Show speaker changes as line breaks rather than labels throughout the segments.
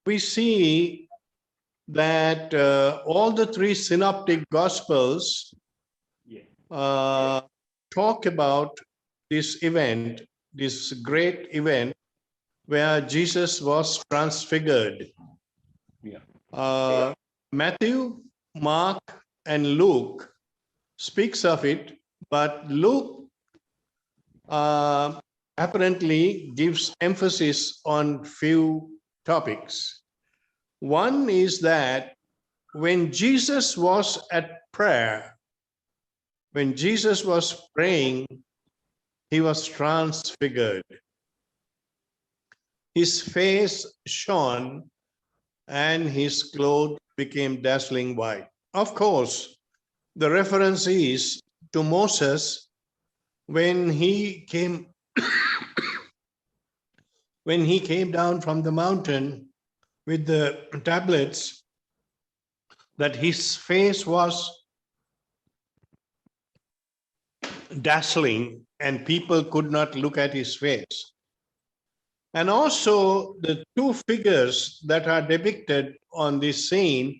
we see that all the three synoptic gospels talk about this event, this great event where Jesus was transfigured. Matthew, Mark, and Luke speaks of it, but Luke apparently gives emphasis on few topics. One is that when Jesus was at prayer, when Jesus was praying, he was transfigured. His face shone and his clothes became dazzling white. Of course, the reference is to Moses when he came when he came down from the mountain with the tablets, that his face was dazzling and people could not look at his face. And also the two figures that are depicted on this scene,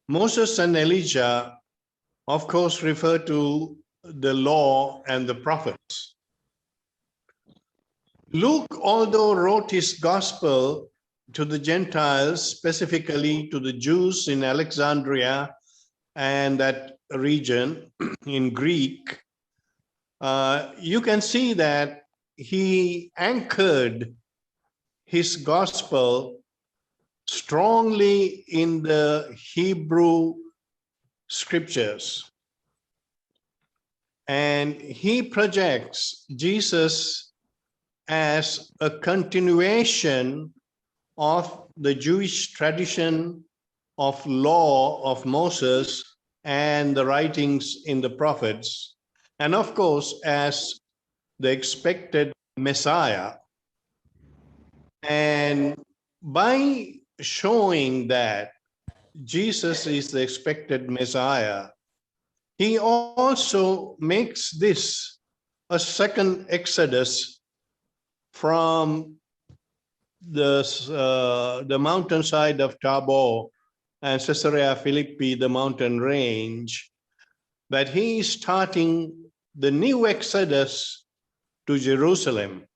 Moses and Elijah, of course, refer to the law and the prophets. Luke, although wrote his gospel to the Gentiles, specifically to the Jews in Alexandria and that region in Greek, you can see that he anchored his gospel strongly in the Hebrew scriptures. And he projects Jesus as a continuation of the Jewish tradition of law of Moses and the writings in the prophets, and of course as the expected Messiah. And by showing that Jesus is the expected Messiah, he also makes this a second exodus from the mountainside of Tabor and Caesarea Philippi, the mountain range, that he is starting the new exodus to Jerusalem,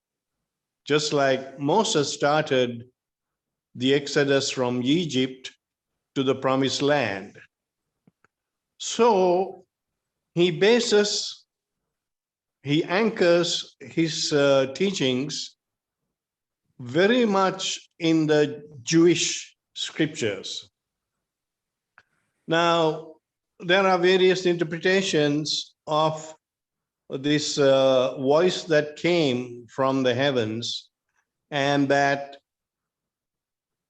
just like Moses started the exodus from Egypt to the promised land. So he anchors his teachings very much in the Jewish scriptures. Now, there are various interpretations of this voice that came from the heavens, and that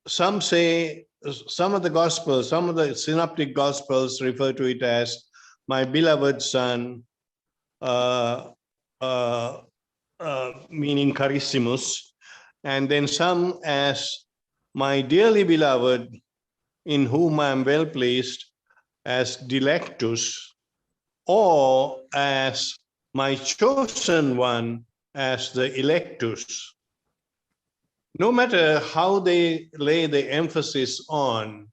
some say, some of the synoptic gospels refer to it as my beloved son, meaning Carissimus, and then some as my dearly beloved, in whom I am well pleased, as Dilectus, or as my chosen one, as the Electus. No matter how they lay the emphasis on,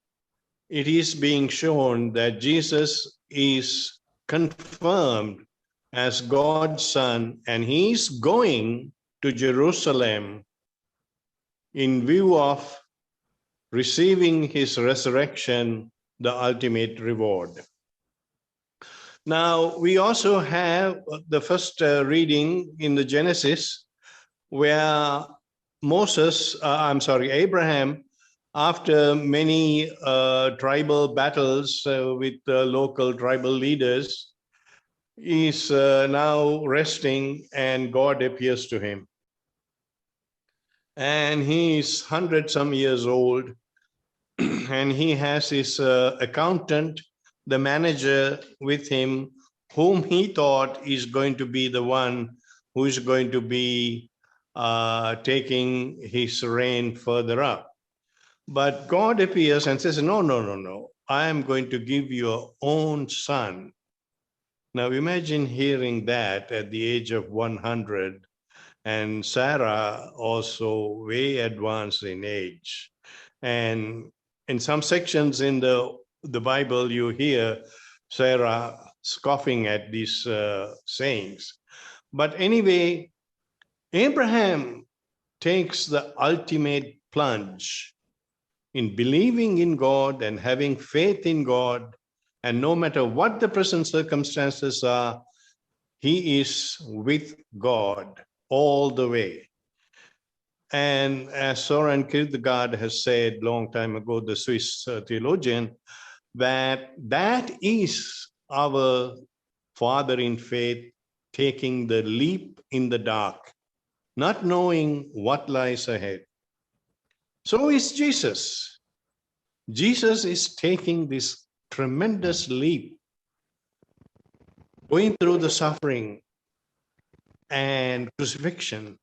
it is being shown that Jesus is confirmed as God's Son, and he is going to Jerusalem in view of receiving his resurrection, the ultimate reward. Now, we also have the first reading in the Genesis, where Abraham, after many tribal battles with local tribal leaders, is now resting, and God appears to him. And he is 100-some years old, and he has his accountant, the manager, with him, whom he thought is going to be the one who is going to be taking his reign further up. But God appears and says, no, I am going to give you your own son. Now imagine hearing that at the age of 100, and Sarah also way advanced in age. And in some sections in the Bible, you hear Sarah scoffing at these sayings. But anyway, Abraham takes the ultimate plunge in believing in God and having faith in God. And no matter what the present circumstances are, he is with God all the way. And as Soren Kierkegaard has said long time ago, the Swiss theologian, that is our father in faith taking the leap in the dark, not knowing what lies ahead. So is Jesus. Jesus is taking this tremendous leap, going through the suffering and crucifixion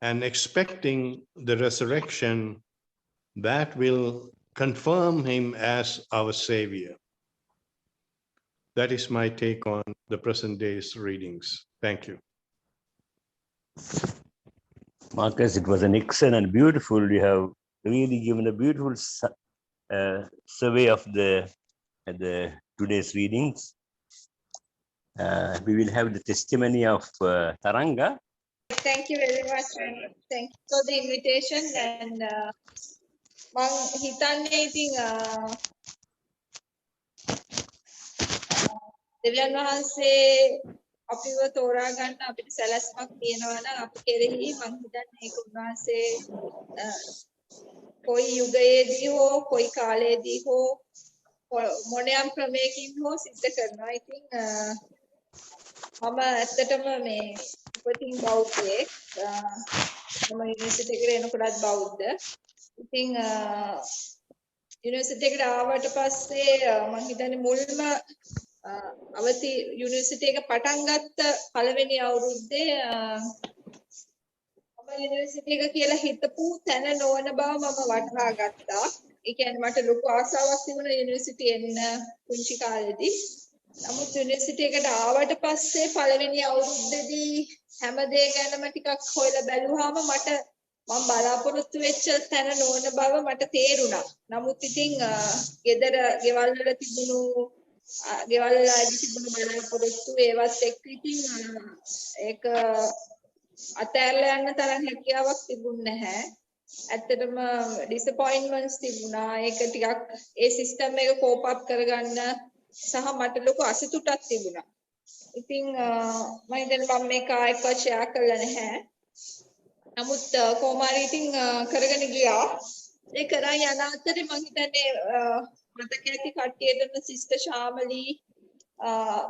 and expecting the resurrection that will confirm him as our Savior. That is my take on the present day's readings. Thank you.
Marcus, it was an excellent, beautiful. You have really given a beautiful survey of the today's readings. We will have the testimony of Taranga.
Thank you very much. Thank you for the invitation. And මං හිතන්නේ ඉතින් දෙවියන් වහන්සේ අපිව තෝරා ගන්න අපිට සැලැස්මක් තියෙනවා නම් අපි කෙරෙහි මං හිතන්නේ ඒක උන්වහන්සේ කොයි යුගයේදී හෝ කොයි කාලයේදී හෝ මොනියම් ක්‍රමයකින් හෝ සිද්ධ කරනවා. ඉතින් මම ඇත්තටම මේ උපතින් බෞද්ධයෙක්. මම යුනිවර්සිටි එකට එනකොටත් බෞද්ධ. ඉතින් යුනිවර්සිටි එකට ආවට පස්සේ මම හිතන්නේ මුල්ම අවති යුනිවර්සිටි එක පටන් ගත්ත පළවෙනි අවුරුද්දේ මම යුනිවර්සිටි එක කියලා හිතපු තැන නොවන බව මම වටහා ගත්තා. ඒ කියන්නේ මට ලොකු ආසාවක් තිබුණා යුනිවර්සිටි එන්න පුංචි කාලේදී. නමුත් යුනිවර්සිටි එකට ආවට පස්සේ පළවෙනි අවුරුද්දේදී හැම දේ ගැනම ටිකක් හොයලා බැලුවාම මට මම බලාපොරොත්තු වෙච්ච තැන නොවන බව මට තේරුණා. නමුත් ඉතින් ගෙදර ගෙවල් වල තිබුණු ගෙවල් වල තිබුණු බලාපොරොත්තු ඒවත් එක්ක ඉතින් ඒක අතෑරලා යන්න තරම් හැකියාවක් තිබුණ නැහැ. ඇත්තටම ඩිසපොයින්ට්මන්ට්ස් තිබුණා. ඒක ටිකක් ඒ සිස්ටම් එක කෝප් අප් කරගන්න සහ මට ලොකු අසතුටක් තිබුණා. ඉතින් මම හිතන්නේ මම මේක ආයෙත් ෂෙයා කරලා නැහැ. නමුත් කොහොම හරි ඉතින් කරගෙන ගියා. ඒ කරා යන අතරේ මම හිතන්නේ මතක ඇති කට්ටියටම සිස්ටර් ශාමලි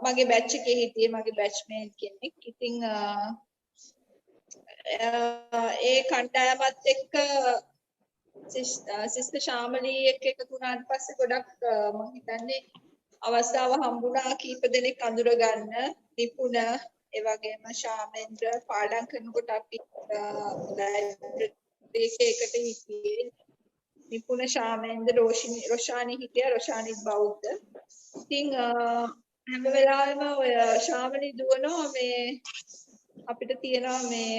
මගේ බැච් එකේ හිටියේ මගේ බැච්මේට් කෙනෙක්. ඉතින් ඒ කණ්ඩායමත් එක්ක සිස්ටර් ශාමලි එක්ක එකතු වුණාට පස්සේ ගොඩක් මම හිතන්නේ අවස්ථාව හම්බුණා කීප දෙනෙක් අඳුර ගන්න නිපුණ ඒ වගේම ශාමෙන්ද්‍ර පාඩම් කරනකොට අපි ලයිබ්‍රරි එකකට හිටියේ. නිපුණ ශාමෙන්ද්‍ර රොෂානි හිටියා. රොෂානි බෞද්ධ. ඉතින් හැම වෙලාවෙම ඔය ශාමලි දුවනවා මේ අපිට තියෙනවා මේ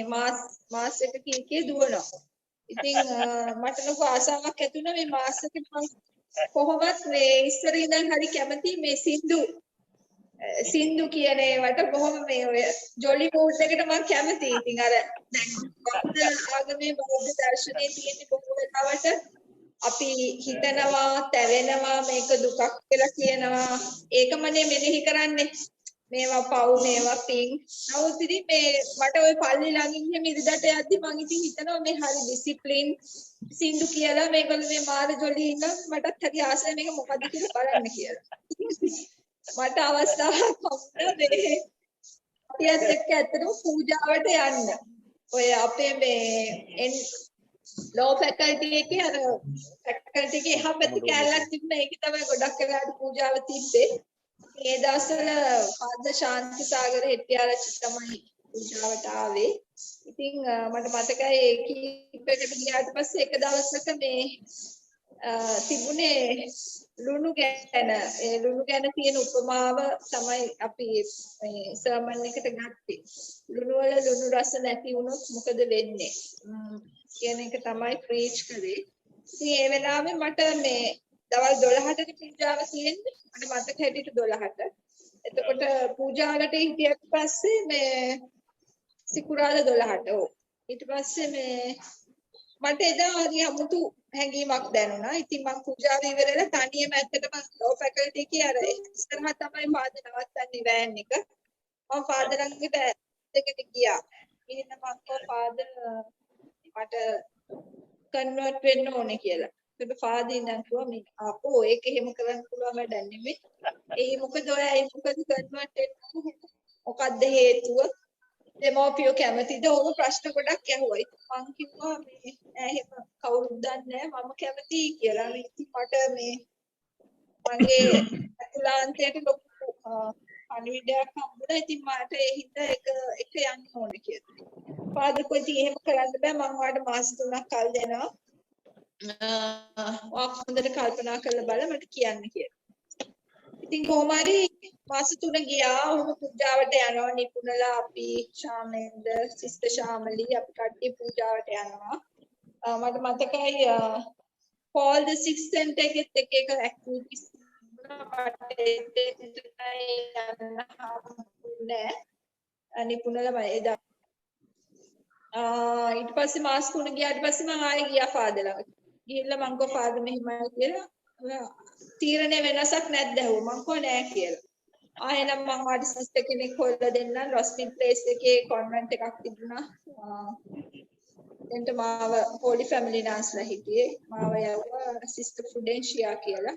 මාස් එක කීකේ දුවනවා. ඉතින් මට ලොකු ආසාවක් ඇති වුණා මේ මාස් එක කොහොමත් මේ ඉස්සර ඉඳන් හරි කැමති මේ සින්දු කියන ඒවට කොහොම මේ ඔය ජොලි මූඩ් එකට මම කැමතියි. ඉතින් අර දැන් බෞද්ධ ආගමේ බෞද්ධ දර්ශනයේ තියෙන බොහෝ වෙලාවට අපි හිතනවා තැවෙනවා මේක දුකක් කියලා කියනවා. ඒකමනේ මෙනෙහි කරන්නේ. මේවා පව් මේවා පිං. නමුත් ඉතින් මේ මට ওই පල්ලි ළඟින් එහෙම ඉරිදට යද්දි මං ඉතින් හිතනවා මේ හරි ඩිසිප්ලින් සින්දු කියලා මේගොල්ලෝ මේ මාර ජොලි ඉන්න මටත් හරි ආසයි මේක මොකද්ද කියලා බලන්න කියලා. මට අවස්ථාවක් හම්බුණා මේ අපියත් එක්ක ඇත්තටම පූජාවට යන්න. ඔය අපේ මේ ලෝ ෆැකල්ටි එකේ අර ෆැකල්ටි එකේ එහා පැත්තේ කැලලක් තිබුණා. ඒකේ තමයි ගොඩක් වෙලාවට පූජාව තිබ්බේ. මේ දවස්වල පාද ශාන්ති සාගර හෙට්ටිආරච්චි තමයි පූජාවට ආවේ. ඉතින් මට මතකයි ඒ කීපයකට ගියාට පස්සේ එක දවසක මේ තිබුණේ ලුණු ගැන. ඒ ලුණු ගැන තියෙන උපමාව තමයි අපි මේ සර්මන් එකට ගත්තේ. ලුණු වල ලුණු රස නැති වුණොත් මොකද වෙන්නේ කියන එක තමයි ප්‍රීච් කරේ. ඉතින් ඒ වෙලාවේ මට මේ දවල් 12ට පූජාව තියෙන්නේ. මට මතක හැටියට 12ට. එතකොට පූජාවට හිටියට පස්සේ මේ සිකුරාදා 12ට. ඔව්. ඊට පස්සේ මේ මට එදා හරි අමුතු හැඟීමක් දැනුණා. ඉතින් මම පූජාව ඉවරලා තනියම ඇත්තටම ලෝ ෆැකල්ටි එකේ අර ඉස්සරහා තමයි පාද නවත්තන්නේ වෑන් එක. මම ෆාදර් ළඟට දෙකට ගියා. ඉතින් මම ෆාදර් මට කන්වර්ට් වෙන්න ඕනේ කියලා. ඒක ෆාදර් ඉඳන් කිව්වා මේ අපෝ ඒක එහෙම කරන්න පුළුවන් වැඩක් නෙමෙයි. ඒ මොකද ඔය ඒ මොකද කන්වර්ට් වෙන්න මොකද්ද හේතුව? දෙමෝපියෝ කැමතිද? ඕක ප්‍රශ්න ගොඩක් ඇහුවා. මං කිව්වා මේ නෑ එහෙම කවුරුත් දන්නේ නෑ මම කැමතියි කියලා. ඉතින් මට මේ මගේ අතුලාන්තයට ලොකු පණිවිඩයක් හම්බුණා. ඉතින් මට ඒ හින්දා එක යන්න ඕනේ කියලා. පාද කොයිති එහෙම කරන්න බෑ. මම ඔයාලට මාස 3ක් කල් දෙනවා. ඔයා හොඳට කල්පනා කරලා බලලා මට කියන්න කියලා. ඉතින් කොහොම හරි මාස 3 ගියා. ඔහොම පූජාවට යනවා. නිපුණලා අපි ශාමෙන්ද සිස්ටර් ශාමලි අපි කට්ටිය පූජාවට යනවා. මට මතකයි Paul the Sixth Center එකෙත් එක ඇක්ටිවිටිස් නිපුණලා එදා ඊට පස්සේ මාස 3 ගියාට පස්සේ මම ආයෙ ගියා ෆාදර් ළඟට. ගිහිල්ලා මං කෝ ෆාදර් මෙහිමයි කියලා තීරණය වෙනසක් නැද්ද ඇහුවා. මං කෝ නෑ කියලා. ආයෙනම් මං වාට සිස්ටර් කෙනෙක් හොයලා දෙන්නම්. රොස්මින් ප්ලේස් එකේ කොන්වෙන්ට් එකක් තිබුණා. එතනට මාව හෝලි ෆැමිලි නාස්ලා හිටියේ. මාව යවුවා සිස්ටර් ෆුඩෙන්ෂියා කියලා.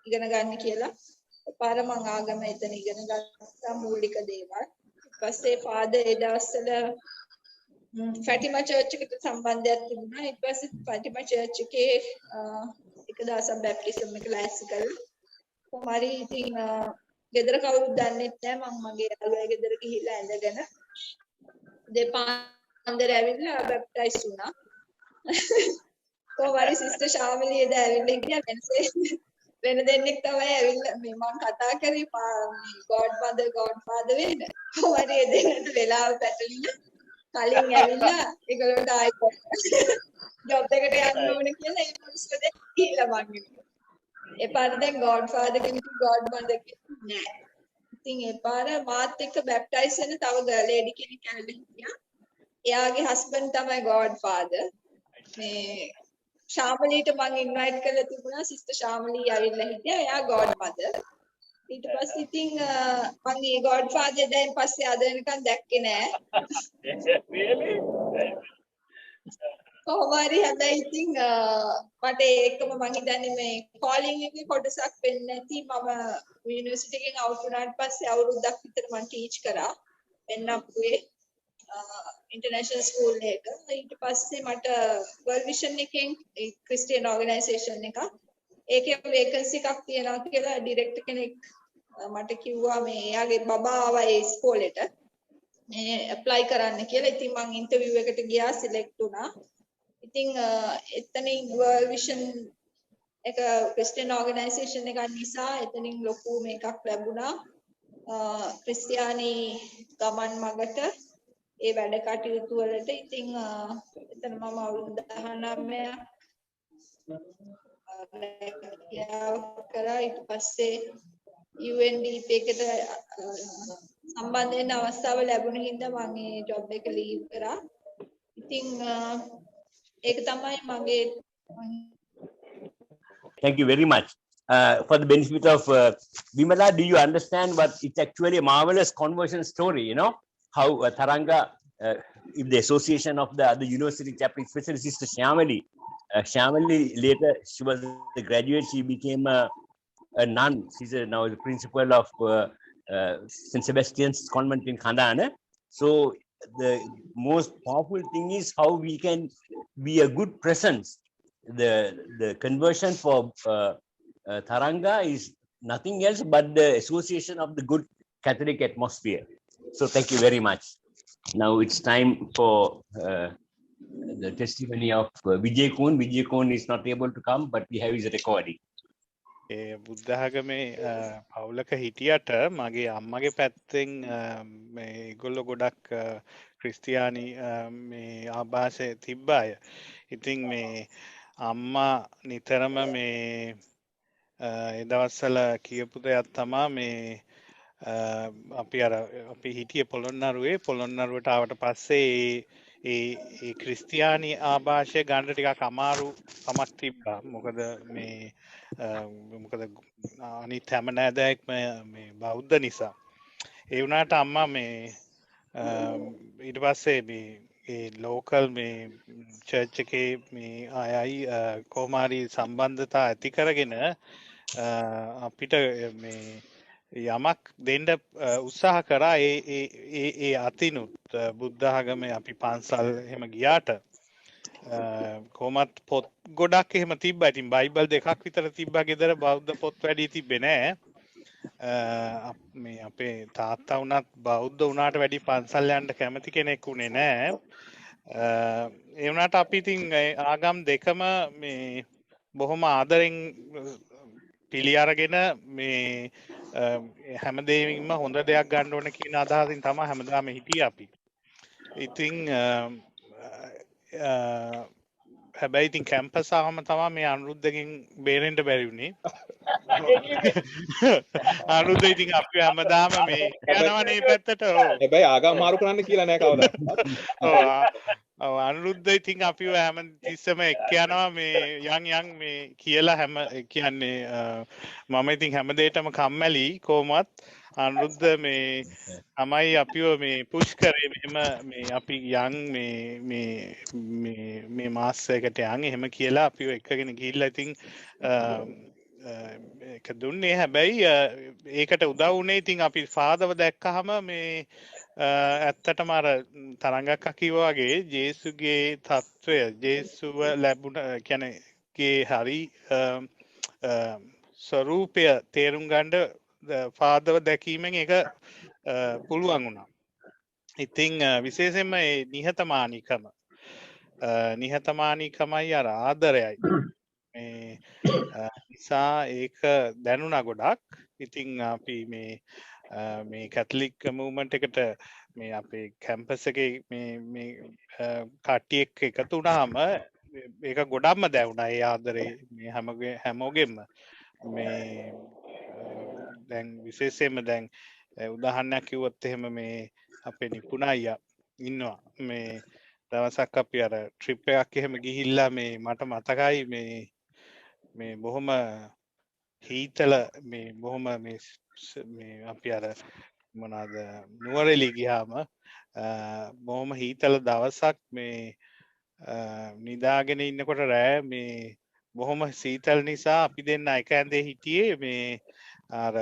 ඉගෙන ගන්න කියලා. පාර මං ආගම එතන ඉගෙන ගත්තා මූලික දේවල්. ඊපස්සේ ෆාදර් ඒ දවස්වල ෆැටිමා චර්ච් එකට සම්බන්ධයක් තිබුණා. ඊට පස්සේ ෆැටිමා චර්ච් එකේ එක දවසක් බැප්ටිසම් එක ලෑස්ති කළා. කොහොමරි ඉතින් ගෙදර කවුරුත් දන්නේ නැහැ. මම මගේ යාළුවා ගෙදර ගිහිල්ලා ඇඳගෙන දෙපාන්දර ඇවිල්ලා බැප්ටයිස් වුණා. කොහොමරි සිස්ටර් ශාමලි එද ඇවිල්ලා හිටියා වෙනසේ වෙන දෙන්නෙක් තමයි ඇවිල්ලා මේ මම කතා කරේ ගෝඩ් ෆාදර් වෙන්න. කොහොමරි එදෙන්නට වෙලාව පැටලිලා කලින් ඇවිල්ලා ඒගොල්ලන්ට ආයෙත් ජොබ් එකට යන්න ඕනේ කියලා ඒ මිනිස්සු දෙක ගිහිල්ලා මං ඉන්නවා. ඒ පාර දැන් ගෝඩ් ෆාදර් කෙනෙක් ගෝඩ් මදර් කෙනෙක් නෑ. ඉතින් ඒ පාර මාත් එක්ක බැප්ටයිස් වෙන තව ලේඩි කෙනෙක් ඇවිල්ලා හිටියා. එයාගේ හස්බන්ඩ් තමයි ගෝඩ් ෆාදර්. මේ ශාමලීට මං ඉන්වයිට් කරලා තිබුණා. සිස්ටර් ශාමලී ඇවිල්ලා හිටියා. එයා ගෝඩ් මදර්. ඊට පස්සේ ඉතින් මම මේ ගෝඩ් ෆාදර් දැන් පස්සේ අද වෙනකන් දැක්කේ නෑ. කොහොම හරි හැබැයි ඉතින් මට ඒකම මම හිතන්නේ මේ කෝලින් එකේ කොටසක් වෙන්නේ නැති මම යුනිවර්සිටි එකෙන් අවුට් වුණාට පස්සේ අවුරුද්දක් විතර මම ටීච් කරා වෙන්නප්පුවේ ඉන්ටර්නැෂනල් ස්කූල් එකක. ඊට පස්සේ මට වර්ල්ඩ් විෂන් එකෙන් ක්‍රිස්ටියන් ඕගනයිසේෂන් එකක් ඒකේ වේකන්සි එකක් තියෙනවා කියලා ඩිරෙක්ටර් කෙනෙක් මට කිව්වා මේ එයාගේ බබා ආවා ඒ ඉස්කෝලේට මේ ඇප්ලයි කරන්න කියලා. ඉතින් මම ඉන්ටර්විව් එකට ගියා සිලෙක්ට් වුණා. ඉතින් එතනින් වර්ල්ඩ් විෂන් එක ක්‍රිස්ටියන් ඕගනයිසේෂන් එකක් නිසා එතනින් ලොකු මේකක් ලැබුණා. ක්‍රිස්තියානි ගමන් මගට ඒ වැඩ කටයුතු වලට. ඉතින් එතන මම අවුරුදු 19 කරා. ඊට පස්සේ UNDP එකට සම්බන්ධ වෙන්න අවස්ථාව ලැබුණ හින්දා මම මේ ජොබ් එක ලීව් කරා. ඉතින් ඒක තමයි මගේ.
Thank you very much. For the benefit of Vimala, do you understand what it's actually a marvelous conversion story, you know, how Tharanga, if the association of the other university chapter, especially Sister Shyamali, Shyamali later, she was a graduate, she became a nun. She's now the principal of St. Sebastian's Convent in Khandana. So the most powerful thing is how we can be a good presence. The conversion for Tharanga is nothing else but the association of the good Catholic atmosphere. So thank you very much. Now it's time for the testimony of Vijay Koon. Vijay Koon is not able to come, but we have his recording.
බුද්ධාගමේ පවුලක හිටියට මගේ අම්මගේ පැත්තෙන් මේ ඒගොල්ලෝ ගොඩක් ක්‍රිස්තියානි මේ ආభాසය තිබ්බ අය. ඉතින් මේ අම්මා නිතරම මේ ඒ දවස්වල කියපු දෙයක් තමා මේ අපි අර අපි හිටිය පොළොන්නරුවට ආවට පස්සේ ඒ ක්‍රිස්තියානි ආభాෂය ගන්න ටිකක් අමාරු කමක් තිබ්බා. මොකද මේ මොකද අනිත් හැම නෑදෑයෙක්ම මේ බෞද්ධ නිසා. ඒ වුණාට අම්මා මේ ඊට පස්සේ මේ ඒ ලෝකල් මේ චර්ච් එකේ මේ අයයි කොහොම හරි සම්බන්ධතා ඇති කරගෙන අපිට මේ යමක් දෙන්න උත්සාහ කරා ඒ අතිනුත් බුද්ධ ආගමේ අපි පන්සල් එහෙම ගියාට කොහොමත් පොත් ගොඩක් එහෙම තිබ්බා. ඉතින් බයිබල් දෙකක් විතර තිබ්බා ගෙදර. බෞද්ධ පොත් වැඩි තිබ්බේ නෑ. මේ අපේ තාත්තා වුණත් බෞද්ධ වුණාට වැඩි පන්සල් යන්න කැමති කෙනෙක් උනේ නෑ. ඒ වුණාට අපි ඉතින් ආගම් දෙකම මේ බොහොම ආදරෙන් පිළි අරගෙන මේ හැමදේම හොඳ දෙයක් ගන්න ඕන කියන අදහසින් තමයි හැමදාම හිටියේ අපි. ඉතින් හැබැයි ඉතින් කැම්පස් ආවම තමයි මේ අනුරුද්ධගෙන් බේරෙන්න බැරි වුණේ. අනුරුද්ධ ඉතින් අපි හැමදාම මේ යනවනේ පැත්තට.
හැබැයි ආගම් මාරු කරන්න කියලා නෑ කවදාවත්.
ඔව් අනුරුද්ධ ඉතින් අපිව හැම තිස්සම එක්ක යනවා මේ යන් මේ කියලා හැම කියන්නේ මම ඉතින් හැම දෙයකටම කම්මැලි කොහොමත් අනුරුද්ධ මේ තමයි අපිව මේ පුෂ් කරේ මෙහෙම මේ අපි යන් මේ මාස් එකකට යන් එහෙම කියලා අපිව එක්කගෙන ගිහිල්ලා ඉතින් ඒක දුන්නේ. හැබැයි ඒකට උදව් වුණේ ඉතින් අපි ෆාදර්ව දැක්කහම මේ ඇත්තටම අර තරංගක් කිව්වා වගේ ජේසුගේ తত্ত্বය ජේසුව ලැබුණ කියන්නේ ගේ හරි ස්වරූපය තේරුම් ගන්න ෆාදර්ව දැකීමෙන් ඒක පුළුවන් වුණා. ඉතින් විශේෂයෙන්ම මේ නිහතමානීකමයි අර ආදරයයි මේ නිසා ඒක දැනුණා ගොඩක්. ඉතින් අපි මේ කැතලික් මූව්මන්ට් එකට මේ අපේ කැම්පස් එකේ මේ කට්ටිය එක්ක එකතු වුණාම ඒක ගොඩක්ම දැනුණා. ඒ ආදරේ මේ හැමෝගෙම මේ දැන් විශේෂයෙන්ම දැන් උදාහරණයක් කිව්වොත් එහෙම මේ අපේ නිපුණ අයියා ඉන්නවා. මේ දවසක් අපි අර ට්‍රිප් එකක් එහෙම ගිහිල්ලා මේ මට මතකයි මේ බොහොම හීතල මේ බොහොම මේ අපි අර මොනවාද නුවරඑළිය ගියාම බොහොම හීතල දවසක් මේ නිදාගෙන ඉන්නකොට රෑ මේ බොහොම සීතල නිසා අපි දෙන්න එක ඇඳේ හිටියේ මේ අර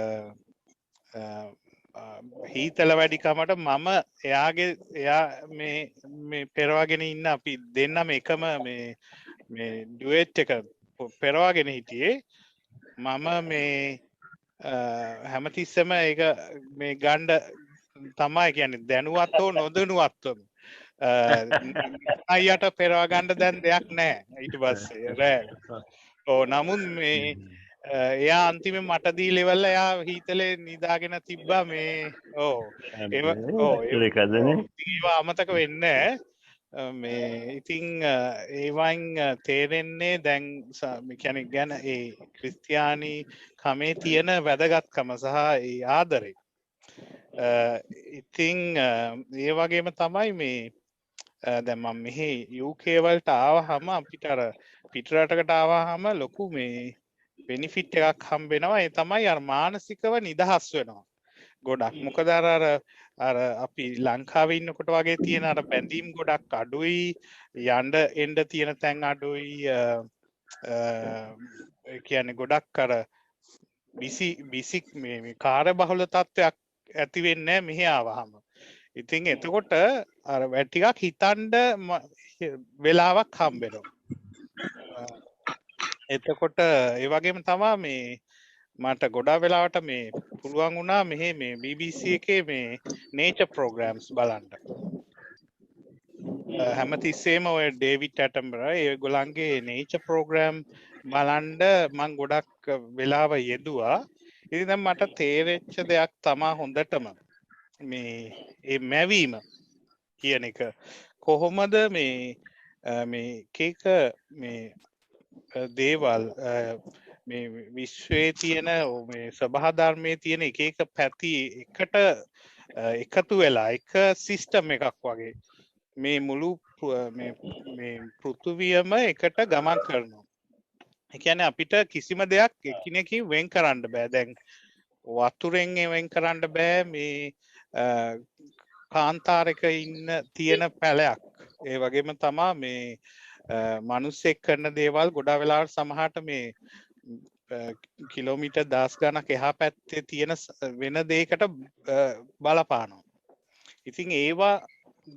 හීතල වැඩිකමට මම එයා මේ පෙරවාගෙන ඉන්න අපි දෙන්නම එකම මේ ඩුවෙට් එක පෙරවාගෙන හිටියේ. මම මේ හැමතිස්සම ඒක මේ ගණ්ඩ තමයි කියන්නේ දැනුවත් හෝ නොදැනුවත්වම අයියට පෙරවා ගන්න දැන් දෙයක් නෑ. ඊට පස්සේ රෑ නමුත් මේ එයා අන්තිම මට දීලා ඉවරලා එයා හීතලේ නිදාගෙන තිබ්බා මේ ඒවා අමතක වෙන්නේ මේ ඉතින් ඒවයින් තේරෙන්නේ දැන් කියන්නේ ගැන ඒ ක්‍රිස්තියානි කමේ තියෙන වැදගත්කම සහ ඒ ආදරේ. ඉතින් ඒ වගේම තමයි මේ දැන් මම මෙහි UK වලට ආවහම අපිට අර පිටරටකට ආවහම ලොකු මේ බෙනිෆිට් එකක් හම්බ වෙනවා. ඒ තමයි අර මානසිකව නිදහස් වෙනවා ගොඩක්. මොකද අර අපි ලංකාවේ ඉන්නකොට වගේ තියෙන අර බැඳීම් ගොඩක් අඩුයි, යන්න එන්න තියෙන තැන් අඩුයි. ඒ කියන්නේ ගොඩක් අර බිසි මේ කාර්යබහුල තත්ත්වයක් ඇති වෙන්නේ මෙහි ආවහම. ඉතින් එතකොට අර වැඩ ටිකක් හිතන්න වෙලාවක් හම්බ වෙනවා. එතකොට ඒ වගේම තමයි මේ මට ගොඩාක් වෙලාවට මේ පුළුවන් වුණා මෙහි මේ BBC එකේ මේ nature programs බලන්න. හැමතිස්සෙම ඔය ඩේවිඩ් ඇටම්බරා ඒගොල්ලන්ගේ nature program බලන්න මම ගොඩක් වෙලාව යෙදුවා. ඉතින් දැන් මට තේරෙච්ච දෙයක් තමයි හොඳටම මේ මැවීම කියන එක කොහොමද මේ එක මේ දේවල් මේ විශ්වයේ තියෙන මේ සභා ධර්මයේ තියෙන එක එක පැති එකට එකතු වෙලා එක සිස්ටම් එකක් වගේ මේ මුළු මේ පෘථුවියම එකට ගමන් කරනවා. ඒ කියන්නේ අපිට කිසිම දෙයක් එකිනෙකින් වෙන් කරන්න බෑ. දැන් වතුරෙන් වෙන් කරන්න බෑ මේ කාන්තාරයක ඉන්න තියෙන පැලයක්. ඒ වගේම තමා මේ මිනිස්සෙක් කරන දේවල් ගොඩා වෙලාවට සමහරට මේ කිලෝමීටර් 10 ගණක් එහා පැත්තේ තියෙන වෙන දෙයකට බලපානවා. ඉතින් ඒවා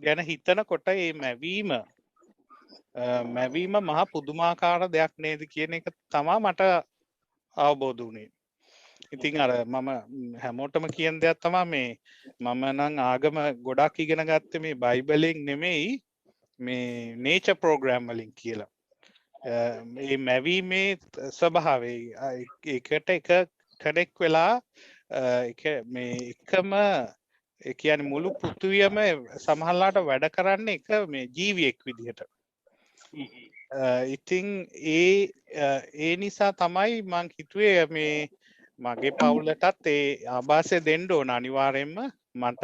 ගැන හිතනකොට මේ මැවීම මහා පුදුමාකාර දෙයක් නේද කියන එක තමයි මට අවබෝධ වුණේ. ඉතින් අර මම හැමෝටම කියන දෙයක් තමයි මේ මම නම් ආගම ගොඩක් ඉගෙන ගත්තේ මේ බයිබලෙන් නෙමෙයි මේ නේචර් ප්‍රෝග්‍රෑම් වලින් කියලා. මේ මැවීමේ ස්වභාවය එකට එක කනෙක් වෙලා එක මේ එකම ඒ කියන්නේ මුළු පෘථුවියම සමහරලාට වැඩ කරන්නේ එක මේ ජීවියෙක් විදිහට. ඉතින් ඒ නිසා තමයි මං හිතුවේ මේ මගේ පවුලටත් ඒ ආభాසය දෙන්න ඕන අනිවාර්යෙන්ම. මට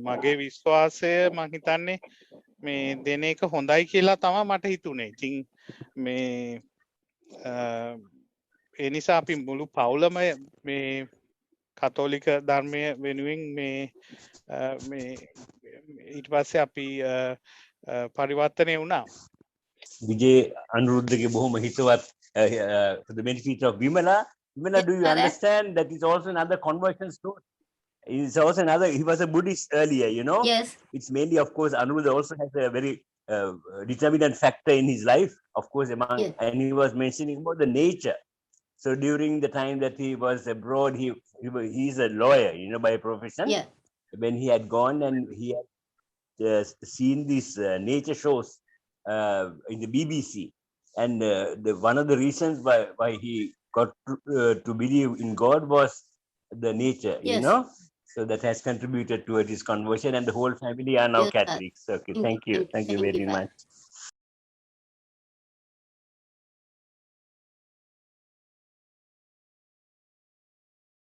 මගේ විශ්වාසය මං හිතන්නේ මේ දෙන එක හොඳයි කියලා තමයි මට හිතුනේ. ඉතින් මේ ඒ නිසා අපි මුළු පවුලම මේ කතෝලික ධර්මය වෙනුවෙන් මේ ඊට පස්සේ අපි පරිවර්තනය වුණා.
Vijay Anuruddhage බොහොම හිතවත් for the benefit of Vimala. Vimala, do you understand that is also another conversion story? It's also another, he was a Buddhist earlier, you know?
Yes.
It's mainly, of course, Anuruddha also has a very determinant factor in his life, of course, among,
Yes.
and he was mentioning about the nature. So during the time that he was abroad, he's a lawyer, you know, by profession.
Yeah.
When he had gone and he had seen these nature shows in the BBC, and one of the reasons why he got to believe in God was the nature, you
Yes.
know. So that has contributed towards his conversion, and the whole family are now
Yes, sir.
Catholics. Okay, thank you very
sir.
much.